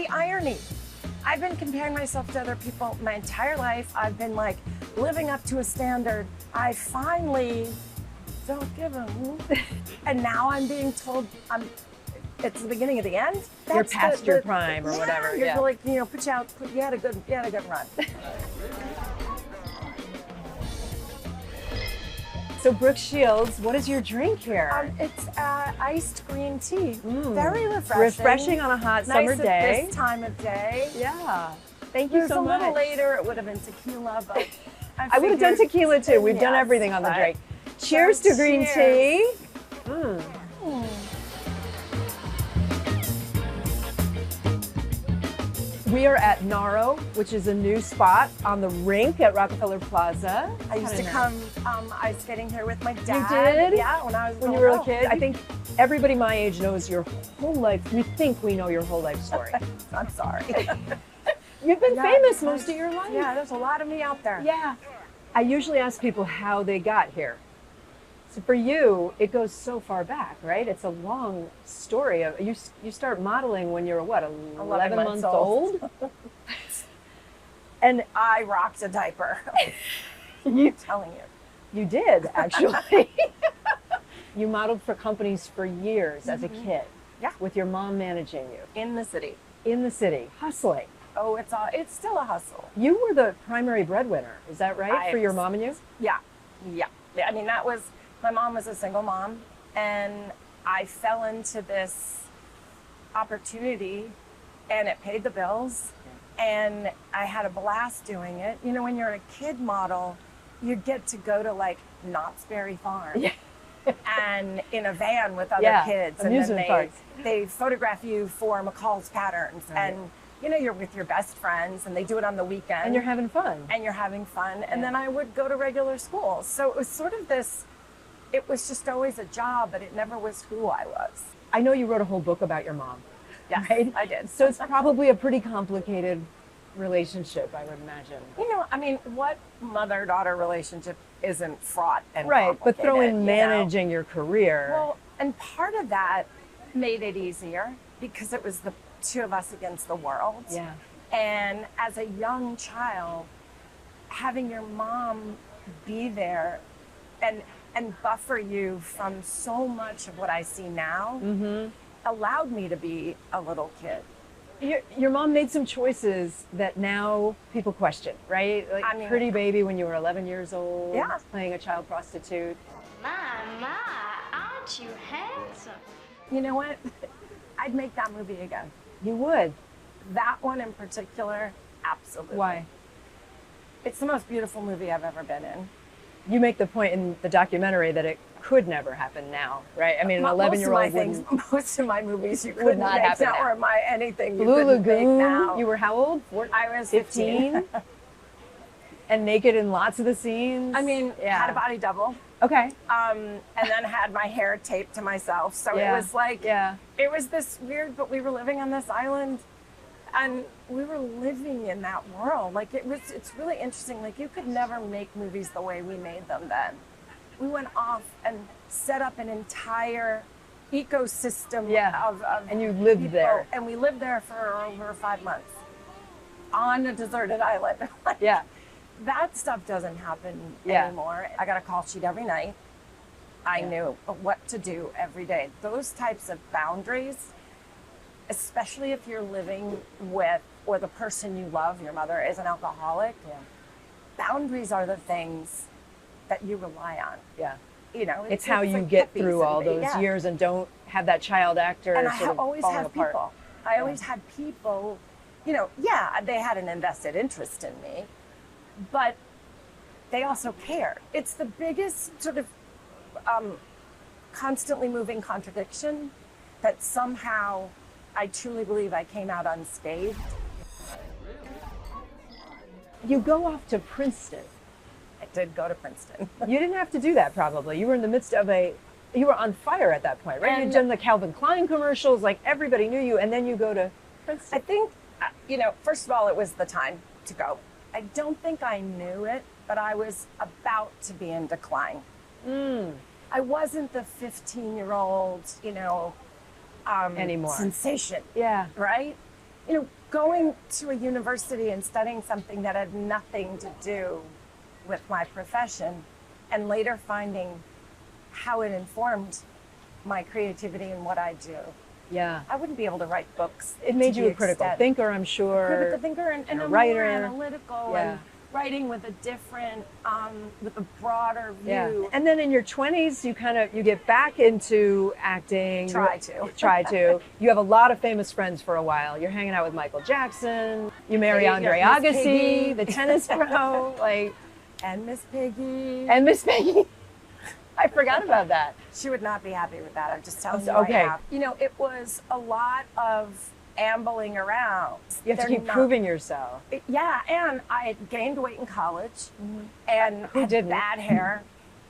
the irony. I've been comparing myself to other people my entire life. I've been like living up to a standard. I finally don't give a hoot. And now I'm being told it's the beginning of the end. You're past your prime or whatever. You're like, you know, you had a good run. So Brooke Shields, what is your drink here? It's iced green tea. Very refreshing. Refreshing on a hot summer nice day. At this time of day. Yeah. Thank you so much. A little later, it would have been tequila, but I would have done tequila too. We've done everything on the drink. Cheers to green tea. We are at Naro, which is a new spot on the rink at Rockefeller Plaza. I used to come ice skating here with my dad. You did? Yeah, when you were a kid. I think everybody my age knows your whole life. We think we know your whole life story. I'm sorry. You've been famous most of your life. Yeah, there's a lot of me out there. Yeah. I usually ask people how they got here. So for you, it goes so far back, right? It's a long story. You start modeling when you're what, 11 months old? And I rocked a diaper. I'm telling you. You did, actually. You modeled for companies for years as a kid. Yeah. With your mom managing you. In the city. In the city, hustling. Oh, it's still a hustle. You were the primary breadwinner, is that right, for your mom and you? Yeah. I mean, my mom was a single mom, and I fell into this opportunity, and it paid the bills, and I had a blast doing it. You know, when you're a kid model, you get to go to like Knott's Berry Farm. Yeah. And in a van with other kids, and then they photograph you for McCall's Patterns, and you know, you're with your best friends, and they do it on the weekend. And you're having fun. And then I would go to regular school. So it was sort of this, it was just always a job, but it never was who I was. I know you wrote a whole book about your mom. Yeah, right? I did. So it's probably a pretty complicated relationship, I would imagine. You know, I mean, what mother-daughter relationship isn't fraught and right, but throw in you managing your career. Well, and part of that made it easier because it was the two of us against the world. Yeah. And as a young child, having your mom be there and buffer you from so much of what I see now allowed me to be a little kid. Your mom made some choices that now people question, right? Like, I mean, Pretty Baby when you were 11 years old, playing a child prostitute. My, aren't you handsome? You know what? I'd make that movie again. You would? That one in particular, absolutely. Why? It's the most beautiful movie I've ever been in. You make the point in the documentary that it could never happen now, right? I mean, an 11-year-old wouldn't. Most of my movies you couldn't not make happen now, now. or anything you Blue couldn't Lagoon, make now. you were how old? I was 15. And naked in lots of the scenes. I mean, had a body double. Okay. And then had my hair taped to myself. So it was like, it was this weird, but we were living on this island and we were living in that world. Like it's really interesting. Like you could never make movies the way we made them then. We went off and set up an entire ecosystem of and you lived people. there. And we lived there for over 5 months on a deserted island. That stuff doesn't happen anymore. I got a call sheet every night. I knew what to do every day. Those types of boundaries, especially if you're living with, or the person you love, your mother is an alcoholic, boundaries are the things that you rely on. Yeah. You know, it's how you get through all those years and don't have that child actor and sort of always falling had apart. people. I always had people, you know, they had an invested interest in me, but they also cared. It's the biggest sort of constantly moving contradiction that somehow I truly believe I came out unscathed. You go off to Princeton. I did go to Princeton. You didn't have to do that probably. You were in the midst of you were on fire at that point, right? You'd done the Calvin Klein commercials, like everybody knew you, and then you go to Princeton. I think, you know, first of all, it was the time to go. I don't think I knew it, but I was about to be in decline. I wasn't the 15-year-old, you know, anymore. Sensation. Yeah. Right? going to a university and studying something that had nothing to do with my profession, and later finding how it informed my creativity and what I do. Yeah. I wouldn't be able to write books. It made you a critical thinker, I'm sure. Critical thinker and a writer. more analytical and writing with a different, with a broader view. Yeah. And then in your 20s, you get back into acting. Try to. You have a lot of famous friends for a while. You're hanging out with Michael Jackson. You marry Andre Miss Agassi, Piggy. the tennis pro, And Miss Piggy. and Miss Peggy. I forgot about that. She would not be happy with that. I'm just telling you Okay. right now. It was a lot of ambling around. You have to keep proving yourself. Yeah, and I had gained weight in college and Who had didn't? bad hair.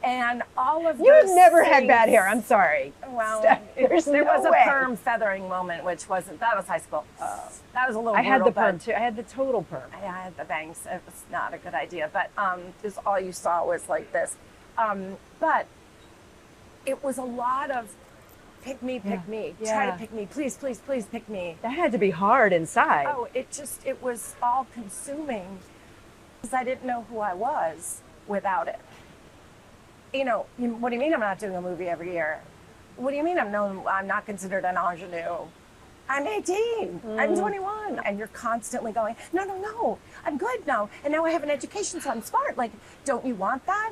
And all of You've those never had things- bad hair. I'm sorry. Well, There there no was way. a perm feathering moment, which that was high school. That was a little I had the brutal, perm but too. I had the total perm. I had the bangs. It was not a good idea, but just all you saw was like this. But it was a lot of pick me, try Yeah. to pick me, please, please, please pick me. That had to be hard inside. Oh, it was all consuming because I didn't know who I was without it. What do you mean I'm not doing a movie every year? What do you mean I'm not considered an ingenue? I'm 18, I'm 21. And you're constantly going, no, I'm good now. And now I have an education, so I'm smart. Don't you want that?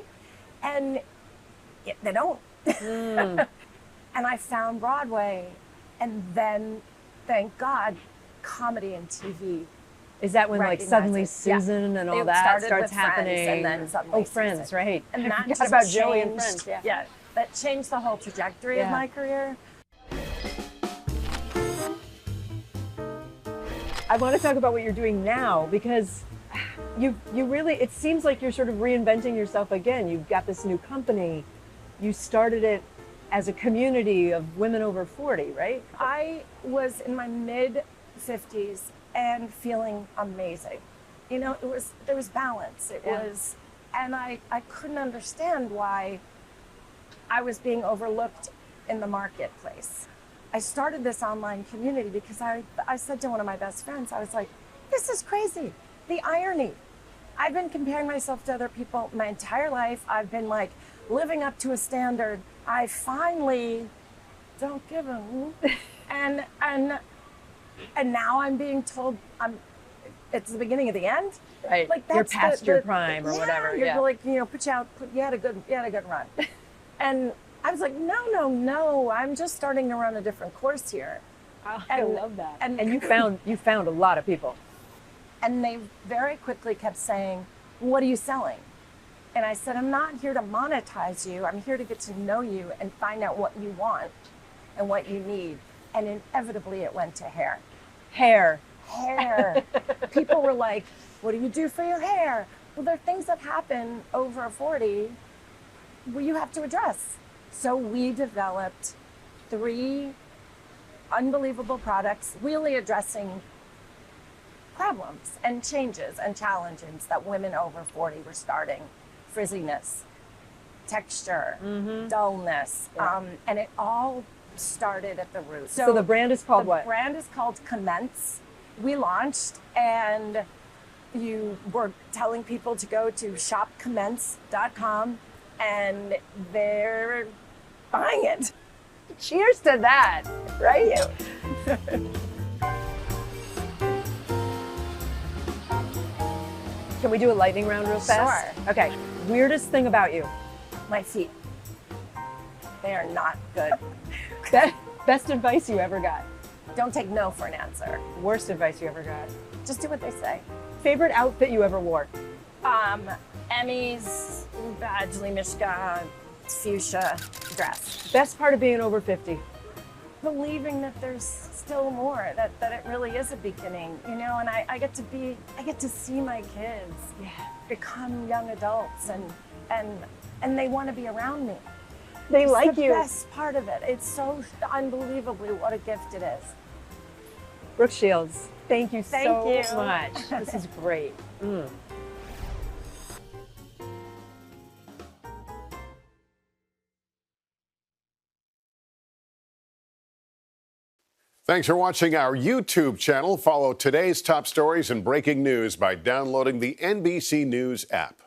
And they don't. And I found Broadway, and then, thank God, comedy and TV. Is that when suddenly Susan and all It that started starts with Friends, happening? and then suddenly Friends, Susan. right? And I that forgot just about Joey and changed- Friends. Yeah, that changed the whole trajectory of my career. I want to talk about what you're doing now, because you really, it seems like you're sort of reinventing yourself again. You've got this new company. You started it as a community of women over 40, right? I was in my mid-50s and feeling amazing. There was balance. And I couldn't understand why I was being overlooked in the marketplace. I started this online community because I said to one of my best friends, I was like, this is crazy. The irony. I've been comparing myself to other people my entire life. I've been living up to a standard. I finally don't give a hoot. And now I'm being told it's the beginning of the end. Right. You're past your prime or whatever. You're you had a good run. And I was like, no, I'm just starting to run a different course here. Oh, I love that. And you found a lot of people. And they very quickly kept saying, what are you selling? And I said, I'm not here to monetize you. I'm here to get to know you and find out what you want and what you need. And inevitably it went to hair. Hair. People were like, what do you do for your hair? Well, there are things that happen over 40 where you have to address. So we developed 3 unbelievable products, really addressing problems and changes and challenges that women over 40 were starting. Frizziness, texture, dullness, and it all started at the root. So the brand is called what? The brand is called Commence. We launched, and you were telling people to go to shopcommence.com, and they're buying it. Cheers to that, right? Can we do a lightning round real fast? Sure. Okay. Weirdest thing about you? My feet. They are not good. Best advice you ever got? Don't take no for an answer. Worst advice you ever got? Just do what they say. Favorite outfit you ever wore? Emmy's Badgley Mishka fuchsia dress. Best part of being over 50? Believing that there's still more, that it really is a beginning, and I get to see my kids become young adults, and they want to be around me. They like It's the you. best part of it. It's so unbelievably what a gift it is. Brooke Shields, thank you Thank so you. much. This is great. Thanks for watching our YouTube channel. Follow today's top stories and breaking news by downloading the NBC News app.